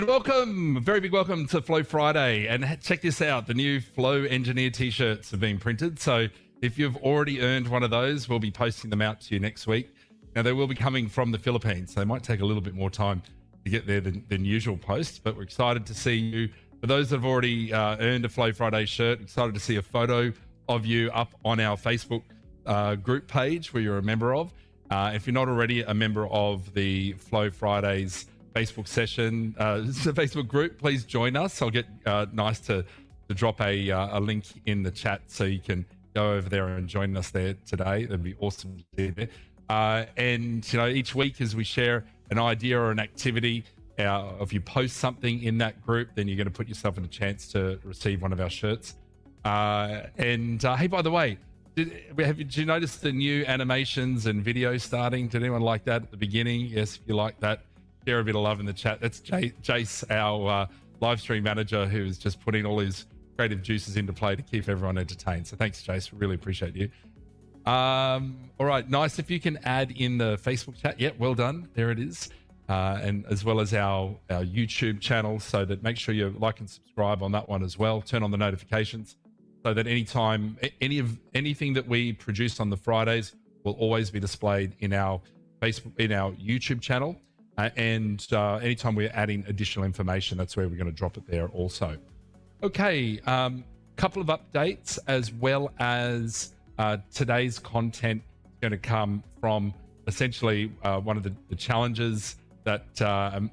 And welcome, a very big welcome to Flow Friday. And check this out, the new Flow Engineer t-shirts have been printed. So if you've already earned one of those, we'll be posting them out to you next week. Now, they will be coming from the Philippines, so they might take a little bit more time to get there than usual posts, but we're excited to see you. For those that have already earned a Flow Friday shirt, excited to see a photo of you up on our Facebook group page where you're a member of. If you're not already a member of the Flow Fridays Facebook session, it's a Facebook group, please join us. I'll get nice to drop a link in the chat so you can go over there and join us there today. That'd be awesome to see you there. And you know, each week as we share an idea or an activity, if you post something in that group, then you're going to put yourself in a chance to receive one of our shirts. Hey, by the way, did you notice the new animations and videos starting? Did anyone like that at the beginning? Yes, if you like that, share a bit of love in the chat. That's Jace, our live stream manager, who's just putting all his creative juices into play to keep everyone entertained. So thanks, Jace. Really appreciate you. All right, nice. If you can add in the Facebook chat. Yeah, well done. There it is. And as well as our YouTube channel, so that make sure you like and subscribe on that one as well. Turn on the notifications so that anytime anything that we produce on the Fridays will always be displayed in our Facebook, in our YouTube channel. And anytime we're adding additional information, that's where we're going to drop it there also. Okay, couple of updates, as well as today's content is going to come from essentially one of the challenges that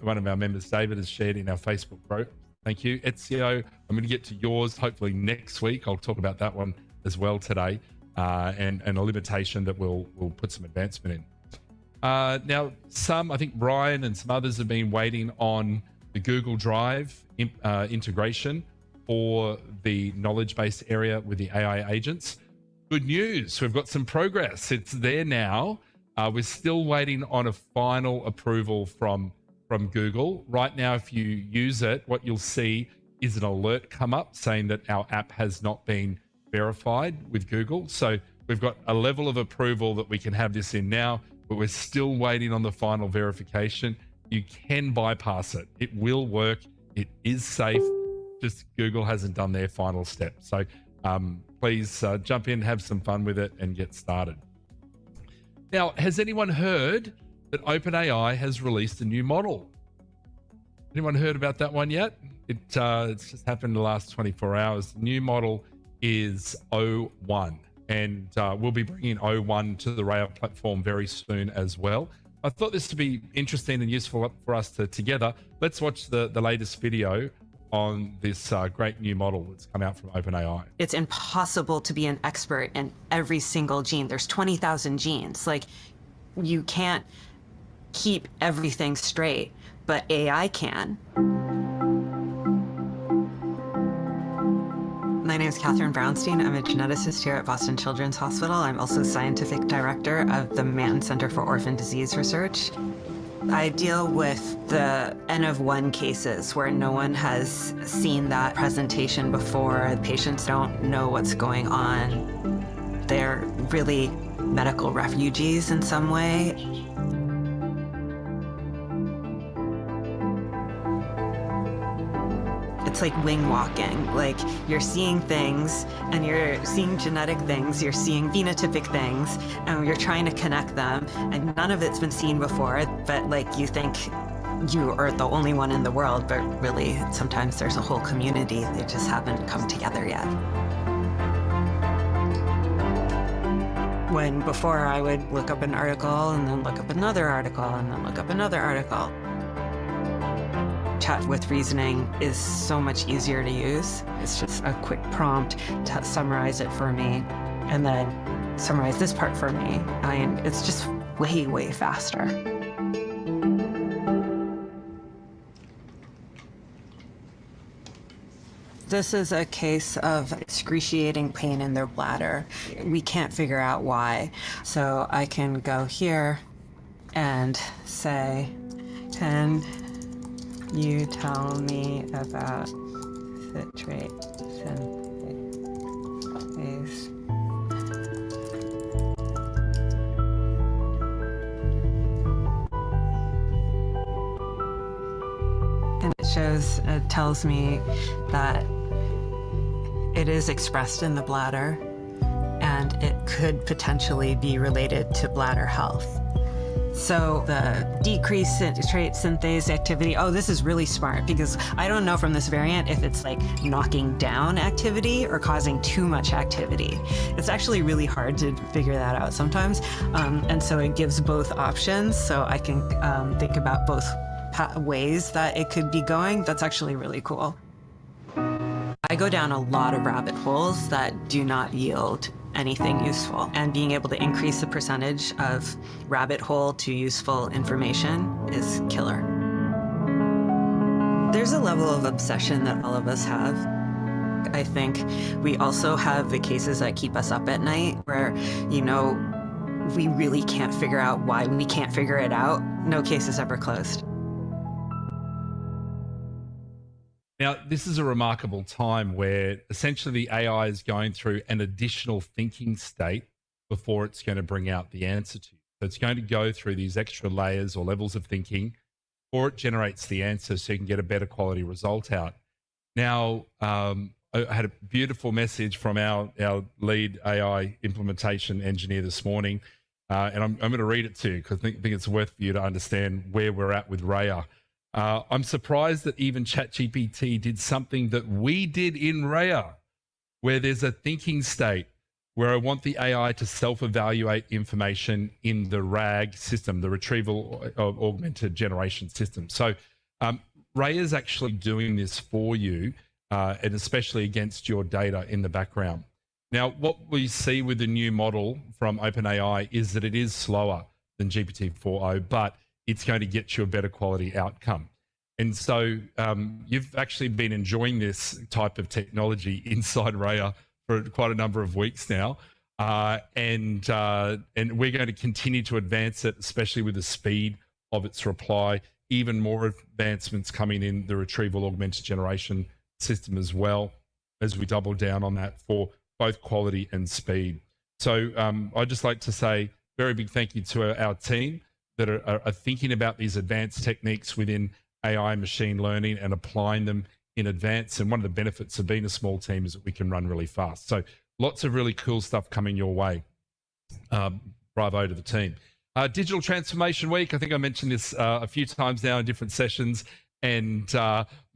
one of our members, David, has shared in our Facebook group. Thank you, Ezio. I'm going to get to yours hopefully next week. I'll talk about that one as well today, and a limitation that we'll put some advancement in. Now, I think Brian and some others have been waiting on the Google Drive integration for the knowledge-based area with the AI agents. Good news, we've got some progress. It's there now. We're still waiting on a final approval from Google. Right now, if you use it, what you'll see is an alert come up saying that our app has not been verified with Google. So we've got a level of approval that we can have this in now, but we're still waiting on the final verification. You can bypass it. It will work. It is safe. Just Google hasn't done their final step. So please jump in, have some fun with it, and get started. Now, has anyone heard that OpenAI has released a new model? Anyone heard about that one yet? It's just happened in the last 24 hours. The new model is O1, and we'll be bringing O1 to the Rail platform very soon as well. I thought this would be interesting and useful for us to together. Let's watch the latest video on this great new model that's come out from OpenAI. It's impossible to be an expert in every single gene. There's 20,000 genes. Like, you can't keep everything straight, but AI can. My name is Catherine Brownstein. I'm a geneticist here at Boston Children's Hospital. I'm also scientific director of the Manton Center for Orphan Disease Research. I deal with the N of 1 cases where no one has seen that presentation before. The patients don't know what's going on. They're really medical refugees in some way. It's like wing walking. Like, you're seeing things, and you're seeing genetic things, you're seeing phenotypic things, and you're trying to connect them, and none of it's been seen before, but like, you think you are the only one in the world, but really sometimes there's a whole community. They just haven't come together yet. When before I would look up an article and then look up another article and then look up another article. Chat with reasoning is so much easier to use. It's just a quick prompt to summarize it for me and then summarize this part for me. It's just way, way faster. This is a case of excruciating pain in their bladder. We can't figure out why. So I can go here and say, can you tell me about citrate synthase? And it It tells me that it is expressed in the bladder and it could potentially be related to bladder health. So the decreased citrate synthase activity, oh, this is really smart because I don't know from this variant if it's like knocking down activity or causing too much activity. It's actually really hard to figure that out sometimes. And so it gives both options. So I can think about both ways that it could be going. That's actually really cool. I go down a lot of rabbit holes that do not yield anything useful, and being able to increase the percentage of rabbit hole to useful information is killer. There's a level of obsession that all of us have. I think we also have the cases that keep us up at night where, you know, we really can't figure out why we can't figure it out. No case is ever closed. Now, this is a remarkable time where essentially the AI is going through an additional thinking state before it's going to bring out the answer to you. So it's going to go through these extra layers or levels of thinking before it generates the answer so you can get a better quality result out. Now, I had a beautiful message from our lead AI implementation engineer this morning, and I'm going to read it to you because I think it's worth for you to understand where we're at with Raya. I'm surprised that even ChatGPT did something that we did in Raya, where there's a thinking state where I want the AI to self-evaluate information in the RAG system, the retrieval augmented generation system. So Raya is actually doing this for you, and especially against your data in the background. Now, what we see with the new model from OpenAI is that it is slower than GPT-4o, but it's going to get you a better quality outcome. And so you've actually been enjoying this type of technology inside Raya for quite a number of weeks now. And we're going to continue to advance it, especially with the speed of its reply, even more advancements coming in the retrieval augmented generation system as well, as we double down on that for both quality and speed. So I'd just like to say very big thank you to our team that are thinking about these advanced techniques within AI machine learning and applying them in advance. And one of the benefits of being a small team is that we can run really fast. So lots of really cool stuff coming your way. Bravo to the team. Digital Transformation Week. I think I mentioned this a few times now in different sessions, and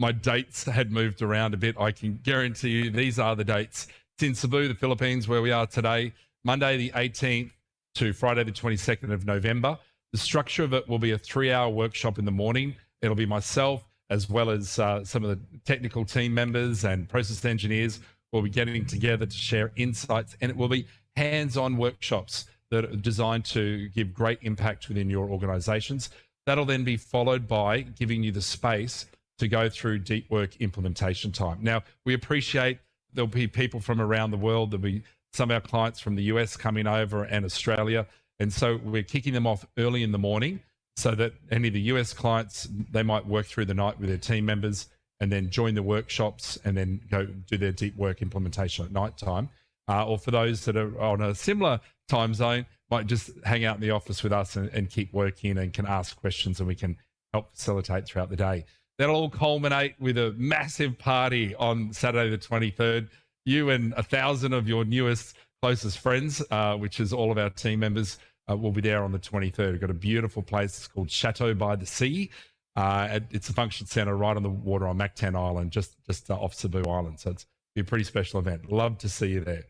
my dates had moved around a bit. I can guarantee you these are the dates. It's in Cebu, the Philippines, where we are today, Monday the 18th to Friday the 22nd of November. The structure of it will be a 3-hour workshop in the morning. It'll be myself as well as some of the technical team members and process engineers will be getting together to share insights, and it will be hands-on workshops that are designed to give great impact within your organizations. That'll then be followed by giving you the space to go through deep work implementation time. Now, we appreciate there'll be people from around the world. There'll be some of our clients from the US coming over and Australia. And so we're kicking them off early in the morning so that any of the US clients, they might work through the night with their team members and then join the workshops and then go do their deep work implementation at night time. Or for those that are on a similar time zone, might just hang out in the office with us and keep working and can ask questions and we can help facilitate throughout the day. That'll all culminate with a massive party on Saturday the 23rd. You and 1,000 of your newest, closest friends, which is all of our team members, will be there on the 23rd. We've got a beautiful place. It's called Chateau by the Sea. It's a function center right on the water on Mactan Island, just off Cebu Island. So it's a pretty special event. Love to see you there.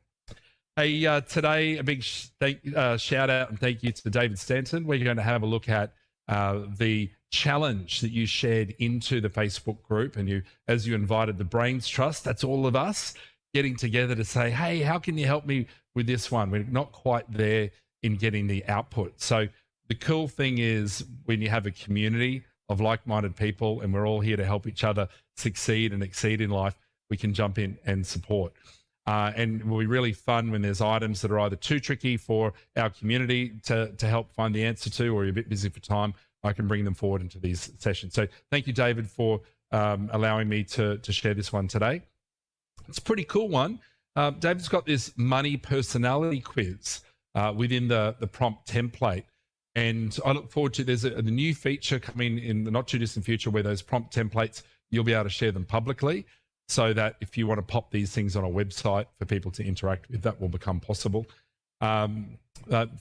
Hey, today a big shout out and thank you to David Stanton. We're going to have a look at the challenge that you shared into the Facebook group, and as you invited the Brains Trust, that's all of us getting together to say, hey, how can you help me with this one? We're not quite there in getting the output. So the cool thing is when you have a community of like-minded people and we're all here to help each other succeed and exceed in life, we can jump in and support. And it will be really fun when there's items that are either too tricky for our community to help find the answer to, or you're a bit busy for time, I can bring them forward into these sessions. So thank you, David, for allowing me to share this one today. It's a pretty cool one. David's got this money personality quiz within the prompt template. And I look forward to, there's a new feature coming in the not too distant future where those prompt templates, you'll be able to share them publicly, so that if you want to pop these things on a website for people to interact with, that will become possible. For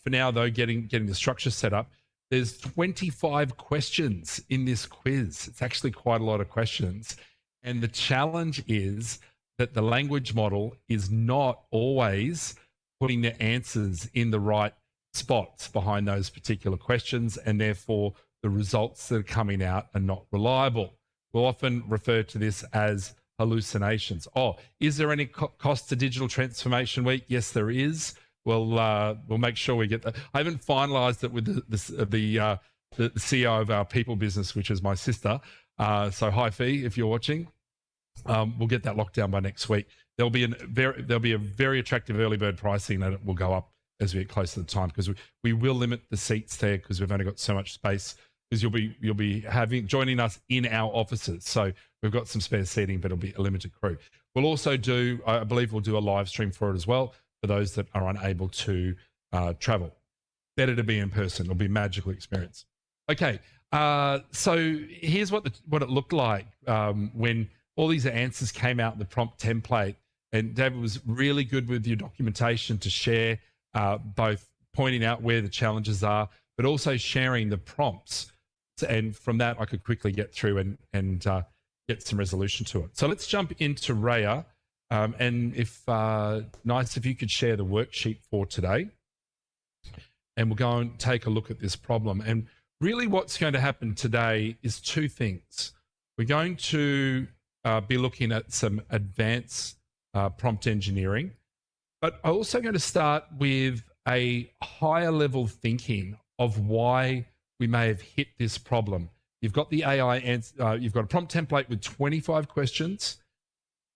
now, though, getting the structure set up, there's 25 questions in this quiz. It's actually quite a lot of questions. And the challenge is that the language model is not always putting the answers in the right spots behind those particular questions, and therefore the results that are coming out are not reliable. We'll often refer to this as hallucinations. Oh, is there any cost to Digital Transformation Week? Yes, there is. We'll make sure we get that. I haven't finalised it with the CEO of our people business, which is my sister. So hi, Fee, if you're watching. We'll get that locked down by next week. There'll be a very attractive early bird pricing, and it will go up as we get closer to the time, because we will limit the seats there because we've only got so much space. Because you'll be joining us in our offices, so we've got some spare seating, but it'll be a limited crew. We'll also I believe we'll do a live stream for it as well for those that are unable to travel. Better to be in person. It'll be a magical experience. Okay, so here's what it looked like when all these answers came out in the prompt template. And David was really good with your documentation to share, both pointing out where the challenges are, but also sharing the prompts. And from that, I could quickly get through and get some resolution to it. So let's jump into Raya. And nice if you could share the worksheet for today. And we'll go and take a look at this problem. And really what's going to happen today is two things. We're going to be looking at some advanced prompt engineering, but I'm also going to start with a higher level thinking of why we may have hit this problem. You've got the AI answer, you've got a prompt template with 25 questions.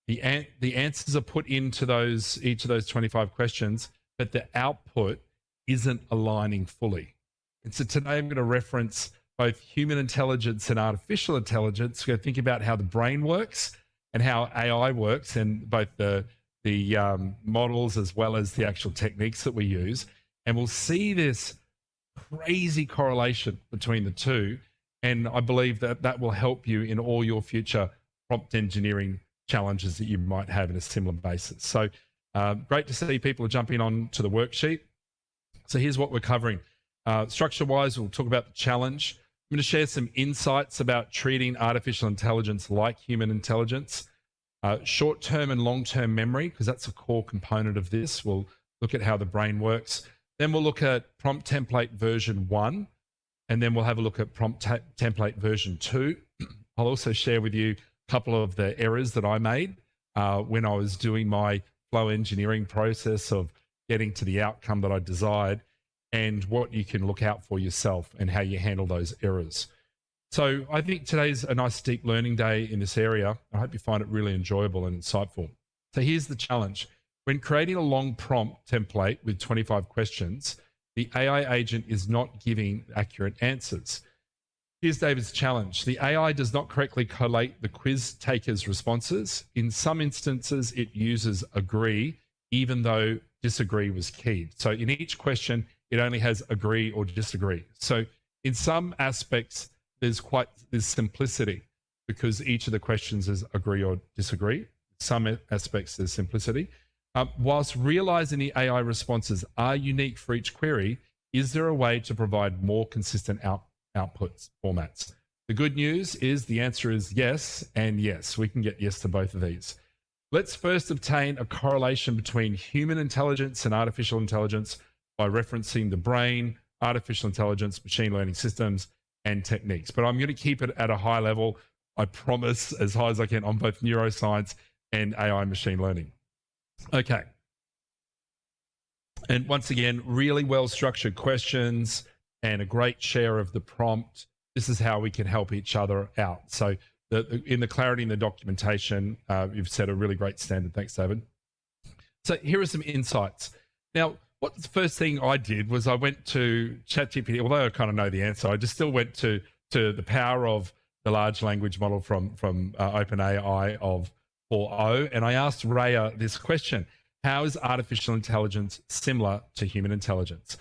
The answers are put into each of those 25 questions, but the output isn't aligning fully. And so today I'm going to reference both human intelligence and artificial intelligence. We're going to think about how the brain works and how AI works, and both the models as well as the actual techniques that we use. And we'll see this crazy correlation between the two. And I believe that will help you in all your future prompt engineering challenges that you might have in a similar basis. So great to see people are jumping on to the worksheet. So here's what we're covering. Structure-wise, we'll talk about the challenge. I'm going to share some insights about treating artificial intelligence like human intelligence. Short-term and long-term memory, because that's a core component of this. We'll look at how the brain works. Then we'll look at prompt template version 1, and then we'll have a look at prompt template version 2. I'll also share with you a couple of the errors that I made when I was doing my flow engineering process of getting to the outcome that I desired, and what you can look out for yourself and how you handle those errors. So I think today's a nice deep learning day in this area. I hope you find it really enjoyable and insightful. So here's the challenge. When creating a long prompt template with 25 questions, the AI agent is not giving accurate answers. Here's David's challenge. The AI does not correctly collate the quiz taker's responses. In some instances, it uses agree, even though disagree was keyed. So in each question, it only has agree or disagree. So in some aspects, there's simplicity, because each of the questions is agree or disagree. Some aspects, there's simplicity. Whilst realizing the AI responses are unique for each query, is there a way to provide more consistent outputs formats? The good news is the answer is yes and yes. We can get yes to both of these. Let's first obtain a correlation between human intelligence and artificial intelligence by referencing the brain, artificial intelligence, machine learning systems, and techniques. But I'm going to keep it at a high level, I promise, as high as I can, on both neuroscience and AI machine learning. Okay. And once again, really well-structured questions and a great share of the prompt. This is how we can help each other out. So in the clarity in the documentation, you've set a really great standard. Thanks, David. So here are some insights. Now, what the first thing I did was I went to ChatGPT, although I kind of know the answer, I just still went to the power of the large language model from OpenAI of 4.0, and I asked Raya this question: how is artificial intelligence similar to human intelligence?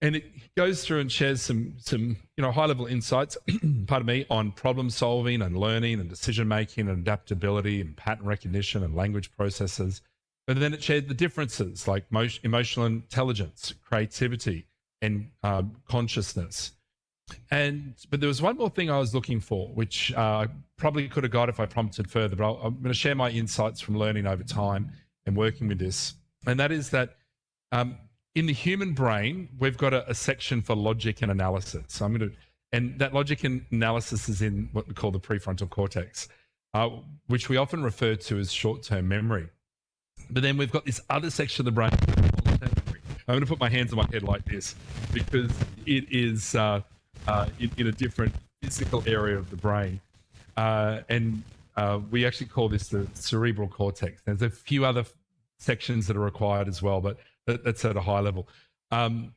And it goes through and shares some high-level insights, pardon me, on problem solving and learning and decision making and adaptability and pattern recognition and language processes. But then it shared the differences like emotional intelligence, creativity, and consciousness. But there was one more thing I was looking for, which I probably could have got if I prompted further. But I'm going to share my insights from learning over time and working with this, and that is that. In the human brain, we've got a section for logic and analysis. So and that logic and analysis is in what we call the prefrontal cortex, which we often refer to as short-term memory. But then we've got this other section of the brain, long-term memory. I'm going to put my hands on my head like this because it is in a different physical area of the brain. And we actually call this the cerebral cortex. There's a few other sections that are required as well, but that's at a high level. And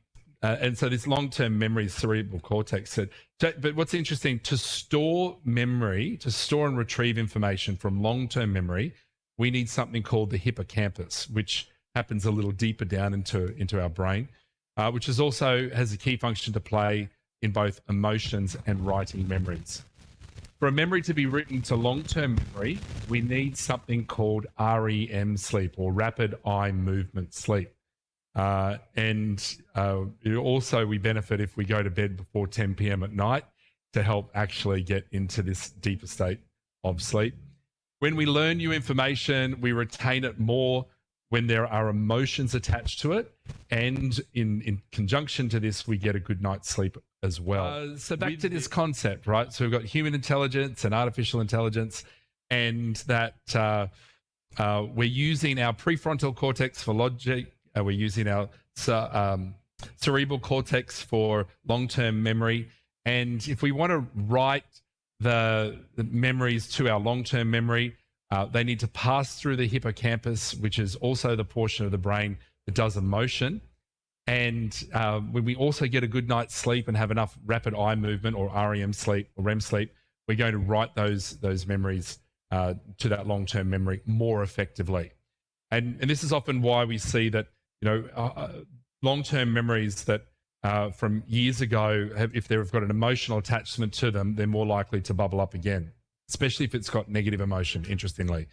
so this long-term memory is cerebral cortex. But what's interesting, to store memory, to store and retrieve information from long-term memory, we need something called the hippocampus, which happens a little deeper down into our brain, which also has a key function to play in both emotions and writing memories. For a memory to be written to long-term memory, we need something called REM sleep, or rapid eye movement sleep. And also we benefit if we go to bed before 10 p.m. at night to help actually get into this deeper state of sleep. When we learn new information, we retain it more when there are emotions attached to it. And in conjunction to this, we get a good night's sleep as well. So back to this concept, right? So we've got human intelligence and artificial intelligence, and that we're using our prefrontal cortex for logic. We're using our cerebral cortex for long-term memory. And if we want to write the memories to our long-term memory, they need to pass through the hippocampus, which is also the portion of the brain that does emotion. And when we also get a good night's sleep and have enough rapid eye movement, or REM sleep or REM sleep, we're going to write those memories to that long-term memory more effectively. And this is often why we see that long-term memories that from years ago, if they've got an emotional attachment to them, they're more likely to bubble up again, especially if it's got negative emotion, interestingly.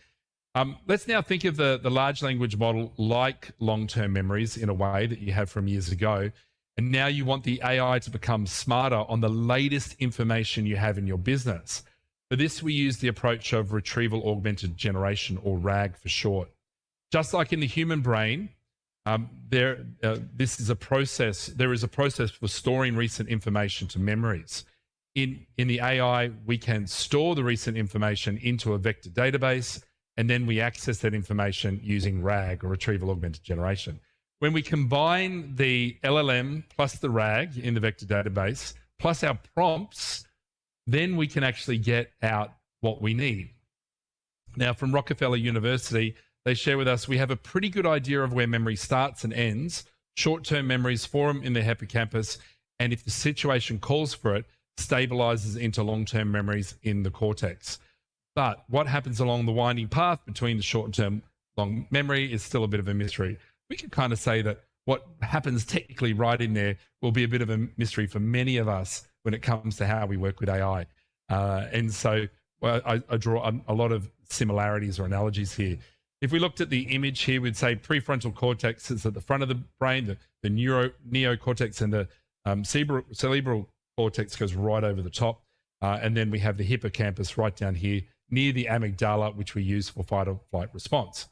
Let's now think of the large language model like long-term memories in a way that you have from years ago. And now you want the AI to become smarter on the latest information you have in your business. For this, we use the approach of retrieval augmented generation, or RAG for short. Just like in the human brain, there is a process for storing recent information to memories. In the AI, we can store the recent information into a vector database, and then we access that information using RAG, or retrieval augmented generation. When we combine the LLM plus the RAG in the vector database, plus our prompts, then we can actually get out what we need. Now, from Rockefeller University, they share with us, we have a pretty good idea of where memory starts and ends. Short-term memories form in the hippocampus, and if the situation calls for it, stabilizes into long-term memories in the cortex. But what happens along the winding path between the short-term long memory is still a bit of a mystery. We can kind of say that what happens technically right in there will be a bit of a mystery for many of us when it comes to how we work with AI. And so I draw a lot of similarities or analogies here. If we looked at the image here, we'd say prefrontal cortex is at the front of the brain, the neocortex, and the cerebral cortex goes right over the top. And then we have the hippocampus right down here near the amygdala, which we use for fight or flight response.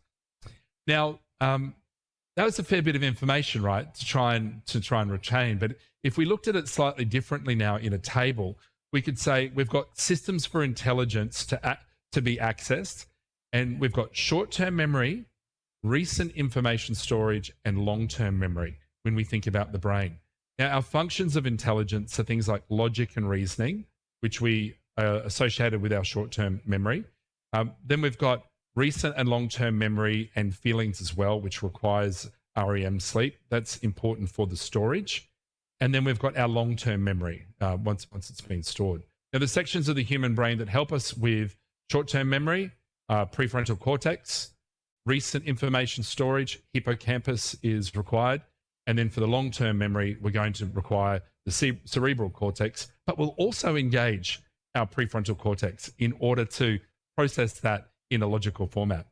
Now, that was a fair bit of information, right, to try and retain. But if we looked at it slightly differently now in a table, we could say we've got systems for intelligence to be accessed, and we've got short-term memory, recent information storage, and long-term memory when we think about the brain. Now, our functions of intelligence are things like logic and reasoning, which we associated with our short-term memory. Then we've got recent and long-term memory and feelings as well, which requires REM sleep. That's important for the storage. And then we've got our long-term memory once it's been stored. Now, the sections of the human brain that help us with short-term memory, prefrontal cortex, recent information storage, hippocampus is required, And then for the long-term memory, we're going to require the cerebral cortex, but we'll also engage our prefrontal cortex in order to process that in a logical format.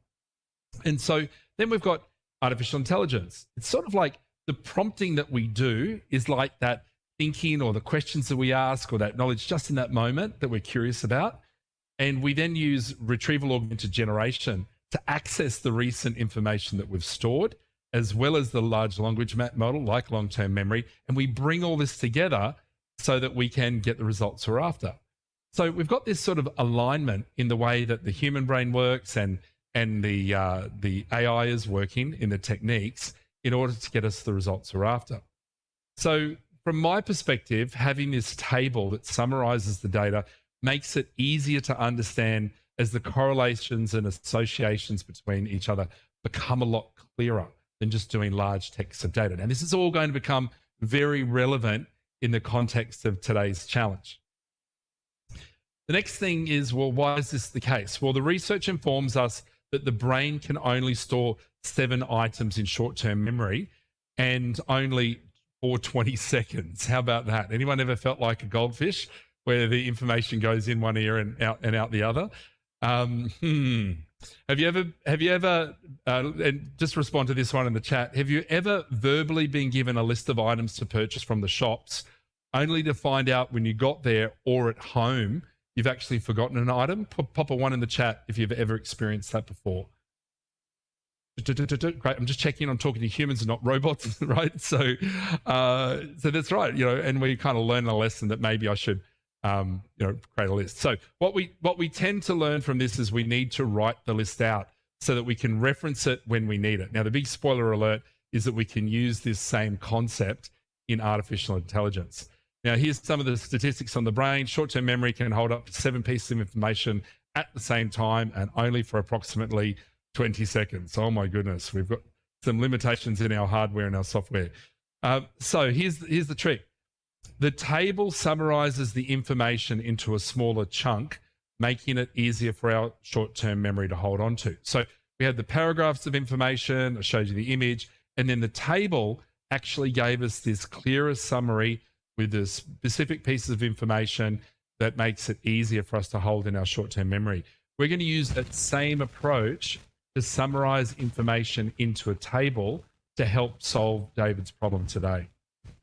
And so then we've got artificial intelligence. It's sort of like the prompting that we do is like that thinking or the questions that we ask or that knowledge just in that moment that we're curious about. And we then use retrieval augmented generation to access the recent information that we've stored, as well as the large language model like long-term memory. And we bring all this together so that we can get the results we're after. So we've got this sort of alignment in the way that the human brain works and the AI is working in the techniques in order to get us the results we're after. So from my perspective, having this table that summarizes the data makes it easier to understand as the correlations and associations between each other become a lot clearer than just doing large texts of data. Now, this is all going to become very relevant in the context of today's challenge. The next thing is, well, why is this the case? Well, the research informs us that the brain can only store 7 items in short-term memory and only for 20 seconds. How about that? Anyone ever felt like a goldfish where the information goes in one ear and out the other? Have you ever, and just respond to this one in the chat, have you ever verbally been given a list of items to purchase from the shops only to find out when you got there or at home you've actually forgotten an item? Pop a 1 in the chat if you've ever experienced that before. Great. I'm just checking. I'm talking to humans and not robots, right? So that's right. And we kind of learn a lesson that maybe I should, create a list. So what we tend to learn from this is we need to write the list out so that we can reference it when we need it. Now, the big spoiler alert is that we can use this same concept in artificial intelligence. Now, here's some of the statistics on the brain. Short-term memory can hold up to 7 pieces of information at the same time and only for approximately 20 seconds. Oh my goodness, we've got some limitations in our hardware and our software. So here's the trick. The table summarizes the information into a smaller chunk, making it easier for our short-term memory to hold on to. So we had the paragraphs of information, I showed you the image, and then the table actually gave us this clearer summary with the specific pieces of information that makes it easier for us to hold in our short-term memory. We're going to use that same approach to summarize information into a table to help solve David's problem today.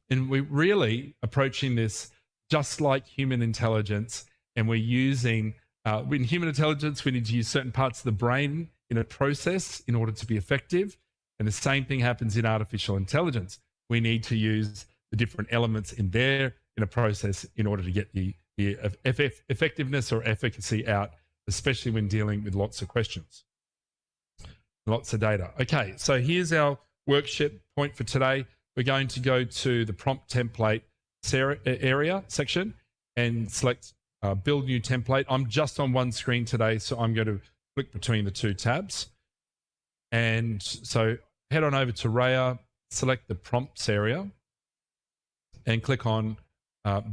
And we're really approaching this just like human intelligence, and we're using, in human intelligence, we need to use certain parts of the brain in a process in order to be effective. And the same thing happens in artificial intelligence. We need to use the different elements in a process in order to get the effectiveness or efficacy out, especially when dealing with lots of questions, lots of data. Okay, so here's our worksheet point for today. We're going to go to the prompt template area section and select build new template. I'm just on one screen today, so I'm going to click between the 2 tabs. And so head on over to Raya, select the prompts area and click on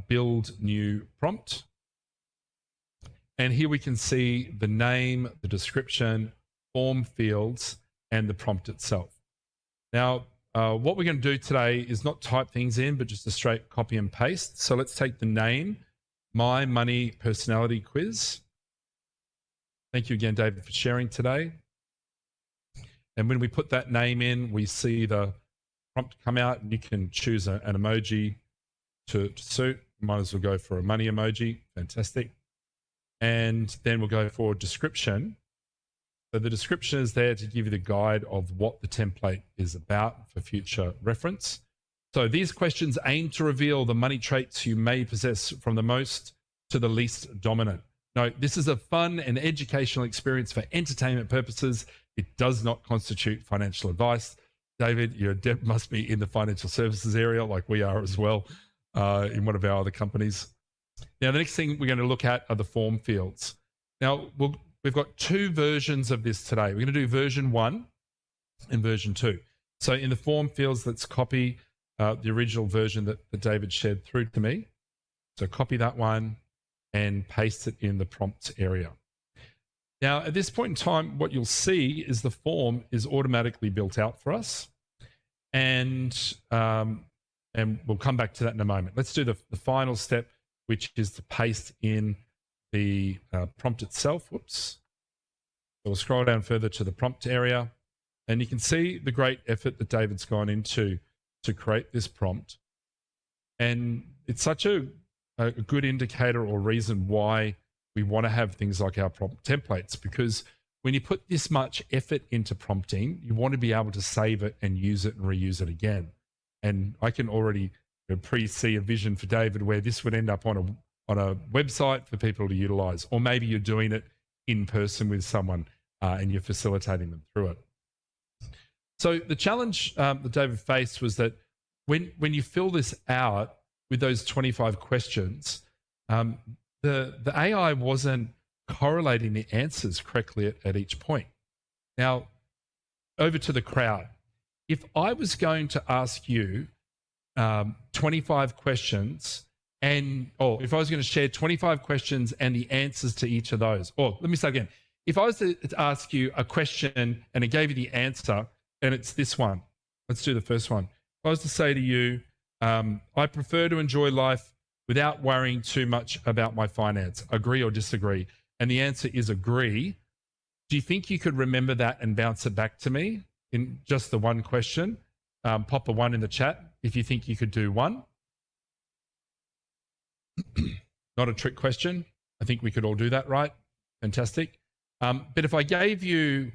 build new prompt. And here we can see the name, the description, form fields, and the prompt itself. Now, what we're going to do today is not type things in, but just a straight copy and paste. So let's take the name, My Money Personality Quiz. Thank you again, David, for sharing today. And when we put that name in, we see the prompt come out, and you can choose an emoji to suit. You might as well go for a money emoji. Fantastic. And then we'll go for description. So the description is there to give you the guide of what the template is about for future reference. So these questions aim to reveal the money traits you may possess from the most to the least dominant. Note, this is a fun and educational experience for entertainment purposes. It does not constitute financial advice. David, you must be in the financial services area like we are as well in one of our other companies. Now, the next thing we're going to look at are the form fields. Now, we've got 2 versions of this today. We're going to do version 1 and version 2. So in the form fields, let's copy the original version that David shared through to me. So copy that one and paste it in the prompts area. Now, at this point in time, what you'll see is the form is automatically built out for us. And we'll come back to that in a moment. Let's do the final step, which is to paste in the prompt itself. Whoops. We'll scroll down further to the prompt area, and you can see the great effort that David's gone into to create this prompt. And it's such a good indicator or reason why we want to have things like our prompt templates, because when you put this much effort into prompting, you want to be able to save it and use it and reuse it again. And I can already pre-see a vision for David where this would end up on a website for people to utilize, or maybe you're doing it in person with someone and you're facilitating them through it. So the challenge that David faced was that when you fill this out with those 25 questions, the AI wasn't correlating the answers correctly at each point. Now, over to the crowd. If I was going to ask you 25 questions if I was going to share 25 questions and the answers to each of those, or let me say again, if I was to ask you a question and it gave you the answer and it's this one, let's do the first one. If I was to say to you, I prefer to enjoy life without worrying too much about my finance, agree or disagree? And the answer is agree. Do you think you could remember that and bounce it back to me in just the one question? Pop a 1 in the chat if you think you could do 1. Not a trick question. I think we could all do that, right? Fantastic. But if I gave you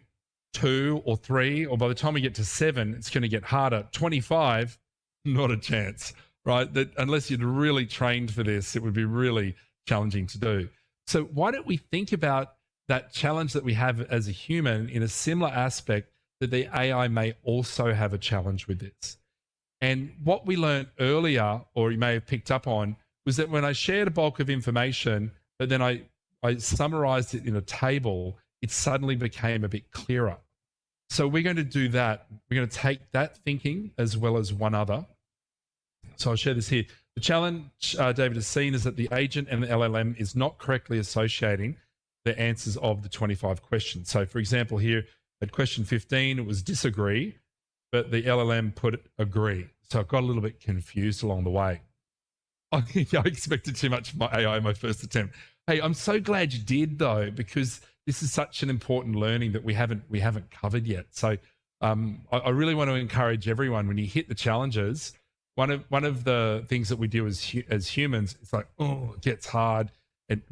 2 or 3, or by the time we get to 7, it's going to get harder. 25, not a chance, right? That unless you'd really trained for this, it would be really challenging to do. So why don't we think about that challenge that we have as a human in a similar aspect that the AI may also have a challenge with this. And what we learned earlier, or you may have picked up on, was that when I shared a bulk of information, but then I summarized it in a table, it suddenly became a bit clearer. So we're going to do that. We're going to take that thinking as well as one other. So I'll share this here. The challenge David has seen is that the agent and the LLM is not correctly associating the answers of the 25 questions. So for example, here at question 15, it was disagree, but the LLM put agree. So I got a little bit confused along the way. I expected too much from my AI in my first attempt. Hey, I'm so glad you did though, because this is such an important learning that we haven't covered yet. So I really want to encourage everyone, when you hit the challenges, one of the things that we do as humans, it's like, oh, it gets hard,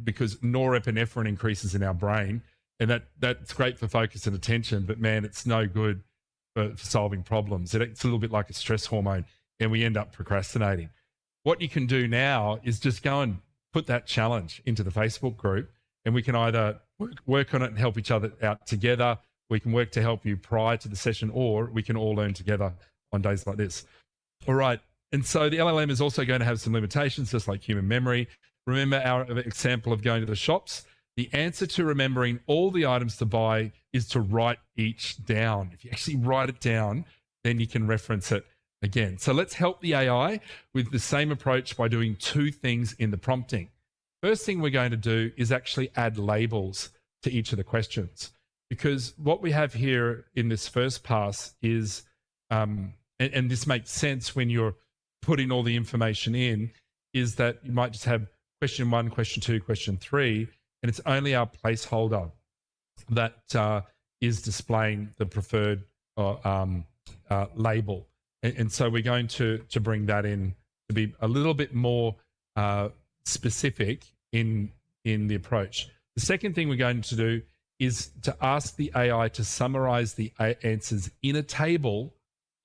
because norepinephrine increases in our brain, and that's great for focus and attention, but man, it's no good for solving problems. It's a little bit like a stress hormone, and we end up procrastinating. What you can do now is just go and put that challenge into the Facebook group, and we can either work on it and help each other out together. We can work to help you prior to the session, or we can all learn together on days like this. All right. And so the LLM is also going to have some limitations, just like human memory. Remember our example of going to the shops? The answer to remembering all the items to buy is to write each down. If you actually write it down, then you can reference it again. So let's help the AI with the same approach by doing 2 things in the prompting. First thing we're going to do is actually add labels to each of the questions, because what we have here in this first pass is, and this makes sense when you're putting all the information in, is that you might just have question 1, question 2, question 3, and it's only our placeholder that is displaying the preferred label. And so we're going to bring that in to be a little bit more specific in the approach. The second thing we're going to do is to ask the AI to summarize the answers in a table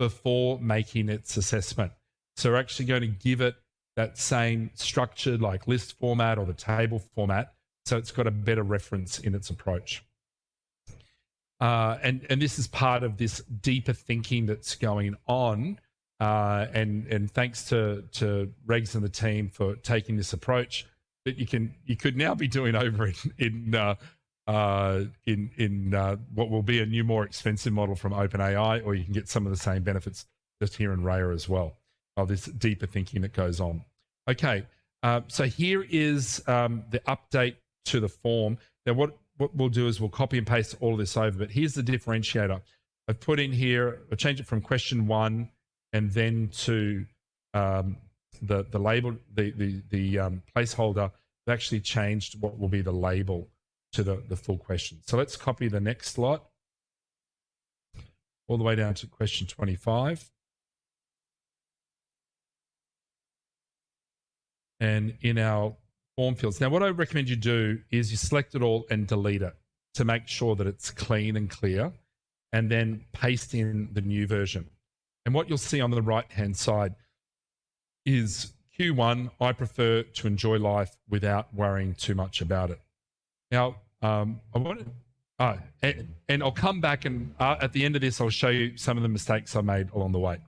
before making its assessment. So we're actually going to give it that same structured like list format or the table format, so it's got a better reference in its approach. And this is part of this deeper thinking that's going on. And thanks to Regs and the team for taking this approach that you could now be doing over in what will be a new, more expensive model from OpenAI, or you can get some of the same benefits just here in Raya as well, of this deeper thinking that goes on. Okay, so here is the update to the form. Now, what we'll do is we'll copy and paste all of this over, but here's the differentiator. I've put in here, I'll change it from question 1 and then to the label, the placeholder, they've actually changed what will be the label to the full question. So let's copy the next slot all the way down to question 25. And in our form fields. Now, what I recommend you do is you select it all and delete it to make sure that it's clean and clear, and then paste in the new version. And what you'll see on the right-hand side is Q1, I prefer to enjoy life without worrying too much about it. Now, I want to, and I'll come back and at the end of this, I'll show you some of the mistakes I made along the way.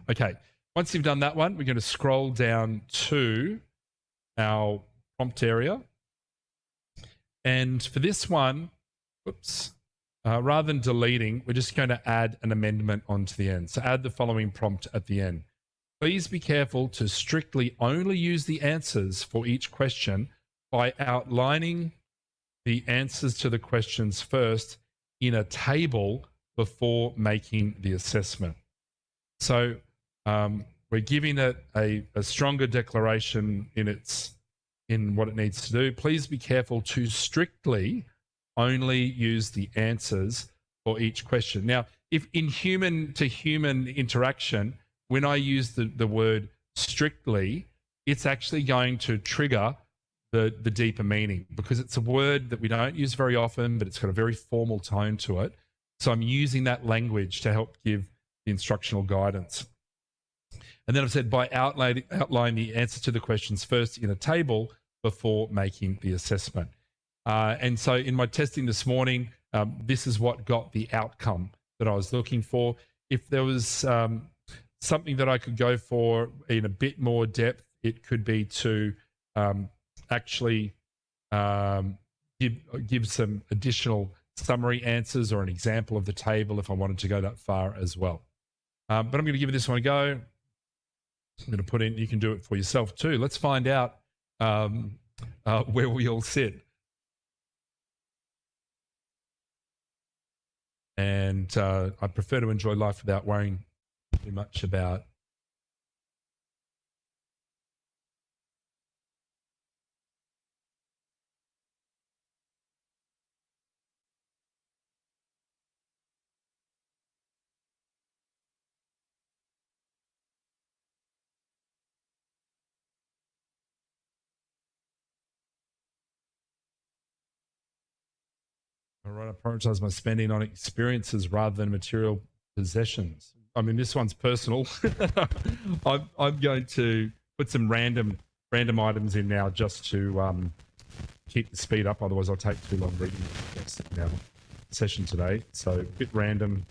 Okay, once you've done that one, we're going to scroll down to our prompt area. And for this one, rather than deleting, we're just going to add an amendment onto the end. So add the following prompt at the end. Please be careful to strictly only use the answers for each question by outlining the answers to the questions first in a table before making the assessment. So we're giving it a stronger declaration in what it needs to do. Please be careful to strictly only use the answers for each question. Now, if in human to human interaction, when I use the word strictly, it's actually going to trigger the deeper meaning, because it's a word that we don't use very often, but it's got a very formal tone to it. So I'm using that language to help give the instructional guidance. And then I've said by outline the answer to the questions first in a table before making the assessment. And so in my testing this morning, this is what got the outcome that I was looking for. If there was something that I could go for in a bit more depth, it could be to actually give some additional summary answers or an example of the table if I wanted to go that far as well. But I'm going to give this one a go. I'm going to put in, you can do it for yourself too. Let's find out where we all sit. And I prefer to enjoy life without worrying too much about all right, I prioritize my spending on experiences rather than material possessions. I mean, this one's personal. I'm going to put some random items in now just to keep the speed up. Otherwise, I'll take too long reading our session today. So a bit random.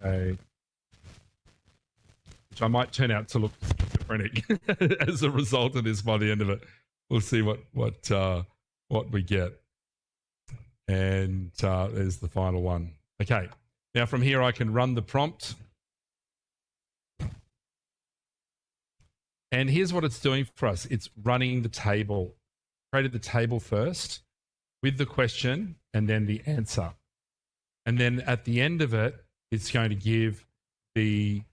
Okay. Which I might turn out to look schizophrenic as a result of this by the end of it. We'll see what we get. And there's the final one. Okay. Now from here I can run the prompt. And here's what it's doing for us. It's running the table. Created the table first with the question and then the answer. And then at the end of it, it's going to give the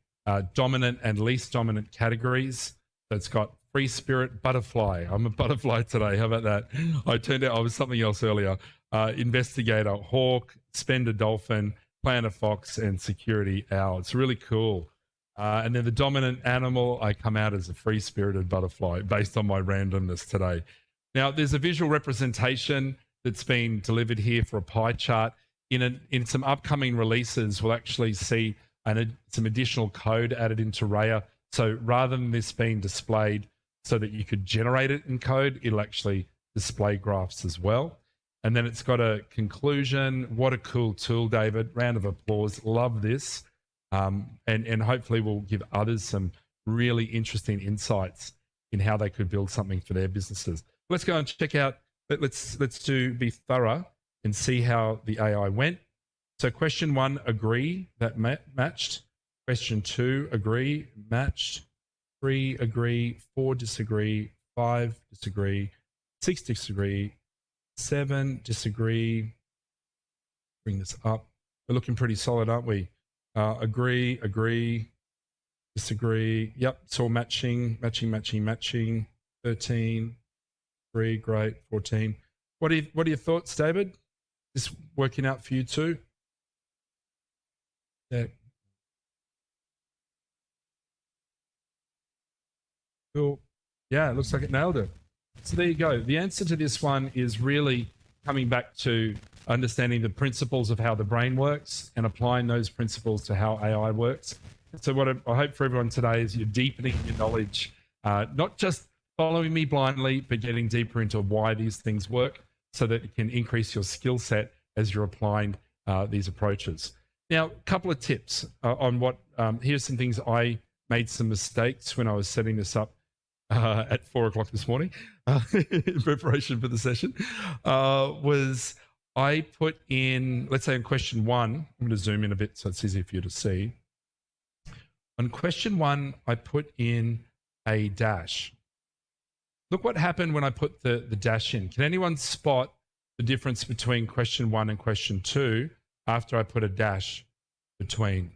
dominant and least dominant categories. So it's got free spirit, butterfly. I'm a butterfly today. How about that? I turned out I was something else earlier. Investigator, hawk, spender, dolphin, planner, fox, and security, owl. It's really cool. And then the dominant animal, I come out as a free-spirited butterfly based on my randomness today. Now, there's a visual representation that's been delivered here for a pie chart. In some upcoming releases, we'll actually see some additional code added into Raya. So rather than this being displayed so that you could generate it in code, it'll actually display graphs as well. And then it's got a conclusion. What a cool tool, David. Round of applause. Love this. And hopefully we'll give others some really interesting insights in how they could build something for their businesses. Let's go and check out, let's be thorough and see how the AI went. So question 1, agree, that matched. Question 2, agree, matched. 3, agree. 4, disagree. 5, disagree. 6, disagree. 7, disagree. Bring this up. We're looking pretty solid, aren't we? Agree, disagree. Yep, it's all matching. 13, 3, great. 14. What are your thoughts, David? This working out for you too? Yeah. Cool. Yeah, it looks like it nailed it. So there you go. The answer to this one is really coming back to understanding the principles of how the brain works and applying those principles to how AI works. So what I hope for everyone today is you're deepening your knowledge, not just following me blindly, but getting deeper into why these things work so that it can increase your skill set as you're applying these approaches. Now, a couple of tips on what, here's some things I made some mistakes when I was setting this up at 4 o'clock this morning in preparation for the session, was I put in, let's say in question 1, I'm going to zoom in a bit so it's easier for you to see. On question 1, I put in a dash. Look what happened when I put the dash in. Can anyone spot the difference between question 1 and question 2 after I put a dash between?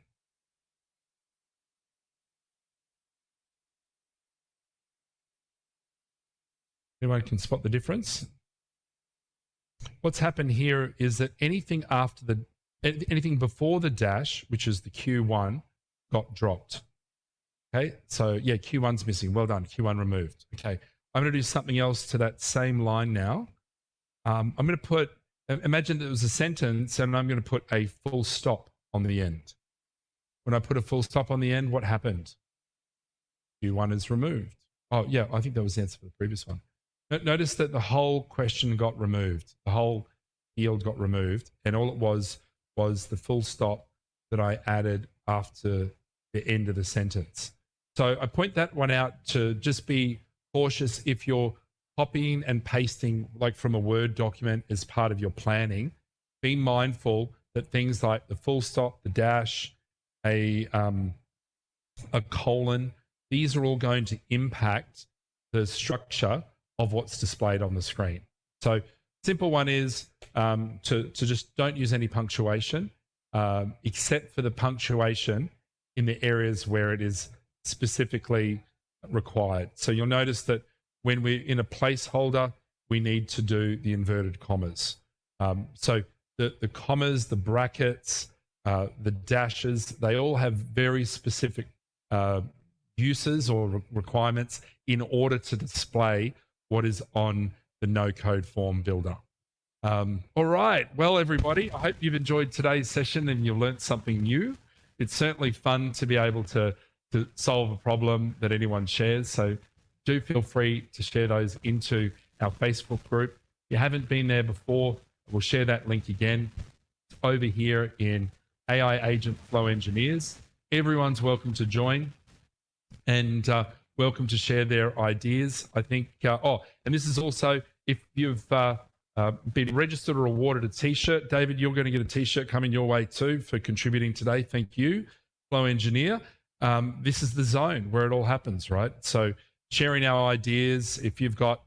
Anyone can spot the difference? What's happened here is that anything before the dash, which is the Q1, got dropped. Okay, so yeah, Q1's missing. Well done, Q1 removed. Okay, I'm going to do something else to that same line now. I'm going to put, imagine that it was a sentence and I'm going to put a full stop on the end. When I put a full stop on the end, what happened? Q1 is removed. Oh yeah, I think that was the answer for the previous one. Notice that the whole question got removed. The whole field got removed, and all it was the full stop that I added after the end of the sentence. So I point that one out to just be cautious if you're copying and pasting like from a Word document as part of your planning. Be mindful that things like the full stop, the dash, a colon, these are all going to impact the structure of what's displayed on the screen. So simple one is to just don't use any punctuation, except for the punctuation in the areas where it is specifically required. So you'll notice that when we're in a placeholder, we need to do the inverted commas. So the commas, the brackets, the dashes, they all have very specific uses or requirements in order to display what is on the no-code form builder. All right. Well, everybody, I hope you've enjoyed today's session and you've learned something new. It's certainly fun to be able to solve a problem that anyone shares. So do feel free to share those into our Facebook group. If you haven't been there before, we'll share that link again. It's over here in AI Agent Flow Engineers. Everyone's welcome to join and welcome to share their ideas. I think, and this is also, if you've been registered or awarded a t-shirt, David, you're going to get a t-shirt coming your way too for contributing today. Thank you, Flow Engineer. This is the zone where it all happens, right? So sharing our ideas, if you've got,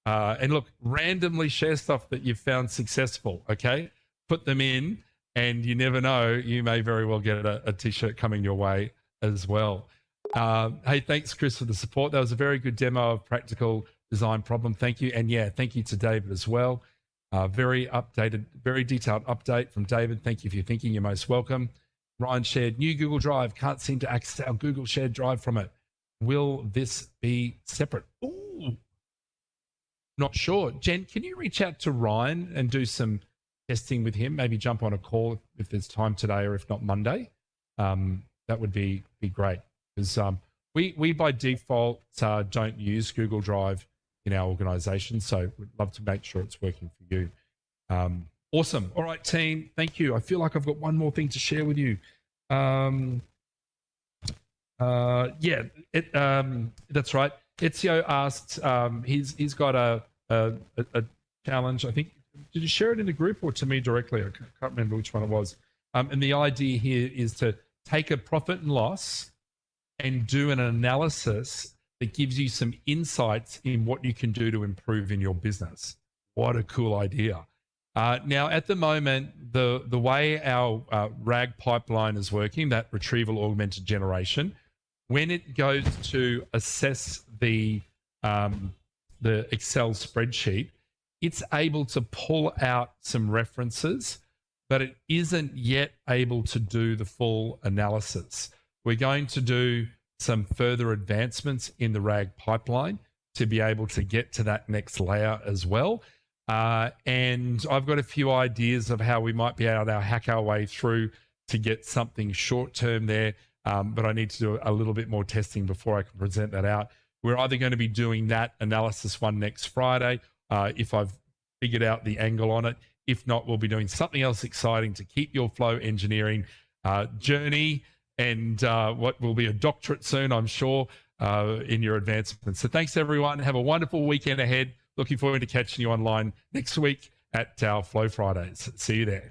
and look, randomly share stuff that you've found successful, okay? Put them in and you never know, you may very well get a t-shirt coming your way as well. Hey, thanks, Chris, for the support. That was a very good demo of practical design problem. Thank you. And yeah, thank you to David as well. Very updated, very detailed update from David. Thank you for your thinking. You're most welcome. Ryan shared new Google Drive. Can't seem to access our Google shared drive from it. Will this be separate? Ooh, not sure. Jen, can you reach out to Ryan and do some testing with him? Maybe jump on a call if there's time today, or if not Monday. That would be great. Because we by default don't use Google Drive in our organization, so we'd love to make sure it's working for you. Awesome. All right, team, thank you. I feel like I've got one more thing to share with you. Yeah, that's right. Ezio asked, he's got a challenge. I think, did you share it in the group or to me directly? I can't remember which one it was. And the idea here is to take a profit and loss and do an analysis that gives you some insights in what you can do to improve in your business. What a cool idea. Now, at the moment, the way our RAG pipeline is working, that retrieval augmented generation, when it goes to assess the Excel spreadsheet, it's able to pull out some references, but it isn't yet able to do the full analysis. We're going to do some further advancements in the RAG pipeline to be able to get to that next layer as well. And I've got a few ideas of how we might be able to hack our way through to get something short term there. But I need to do a little bit more testing before I can present that out. We're either going to be doing that analysis one next Friday, if I've figured out the angle on it. If not, we'll be doing something else exciting to keep your flow engineering journey and what will be a doctorate soon, I'm sure, in your advancements. So thanks, everyone. Have a wonderful weekend ahead. Looking forward to catching you online next week at our Flow Fridays. See you there.